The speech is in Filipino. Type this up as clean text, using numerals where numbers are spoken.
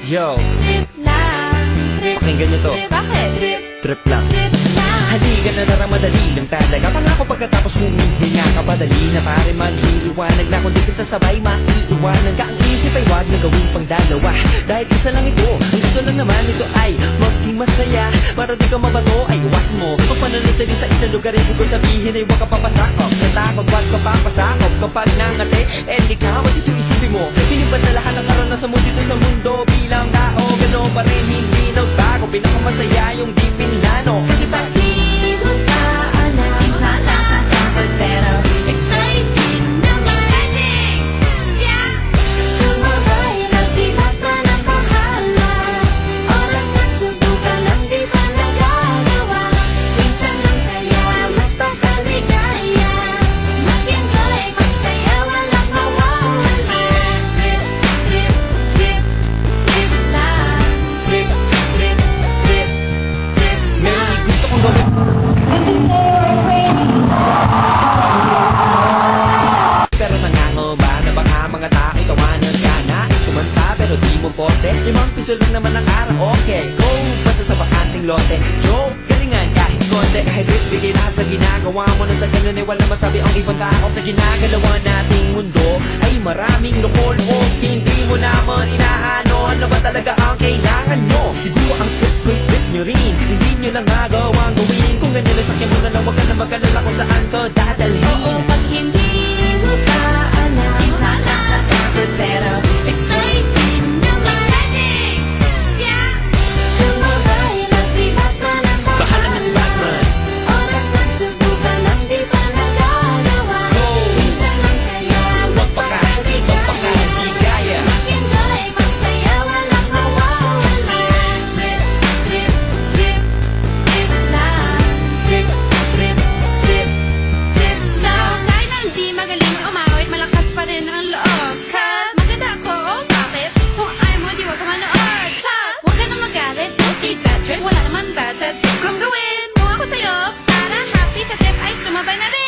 Yo, Trip lang, trip, pakinggan nyo to. bakit? Trip, Trip lang. trip lang. Halika na narang madali lang talaga. Pangako pagkatapos humihinga ka padali na pare magliliwanag na kung di ka sasabay maiiwanan ka. Ang isip ay wag na gawin pang dalawa dahil isa lang ito. Ang gusto lang naman ito ay maging masaya. Para di ka mabato ay iwasan mo kung pananatili sa isang lugar. Ibig ko sabihin ay huwag ka papasakop. Natakot wag ka papasakop. Kapag nangate, ikaw at ito isipin mo. Pinibad na lahat ng karanasan mo dito sa mundo. Bilang tao, gano'n pa rin hindi nagbago. Pinakamasaya yung di pinlano. Kasi Di mo pa alam, nakakatakot pero exciting na magaling. Yeah! Sumabay lang di basta ng bahala. Oras na subukan lang di pa nagagawa. Minsan lang kaya magpakaligaya. Mag-enjoy, magsaya, walang mawawala. Trip, trip, trip, trip lang. trip, Trip, trip, trip may lang. gusto kong gawin. Pero nangangamba na baka mga tao tawanan ka. Nais kumanta pero di mo porte. 5 piso lang naman ang karaoke. Go, basta sa bakanting lote. Joke, galingan kahit konti. Kahit rip, bigay lahat sa ginagawa mo. Na sa ganun ay wala masabi ang ibang tao. Sa ginagalawa nating mundo ay maraming loko-loko. Hindi mo naman inaano. Ano ba talaga ang kailangan nyo? Siguro ang trip nyo rin. Hindi nyo lang nagawang gawin. Kung ganyan na sakyan mo na lang, wag ka na mag-alala kung saan ka dadalhin. Oo, pag hindi mo pa alam, nakakatakot pero exciting na magaling. Yeah! Sumabay lang di basta ng Bahala na si Batman. Oras na subukan lang di pa nagagawa. Go! Minsan lang kaya Magpakaligaya. mag-enjoy, magsaya, walang mawawala. Trip, trip, trip, trip lang. Trip, Trip, trip, trip lang. Kahit na hindi magaling umawit, malakas pa rin ang loob. Kat, maganda ako, oh bakit? Kung ayaw mo, di wag ka manood. Chop, huwag ka na magalit, don't eat that trip. Wala naman bad sa trip kong gawin. Kung ako sa'yo, para happy sa trip ay sumabay na rin.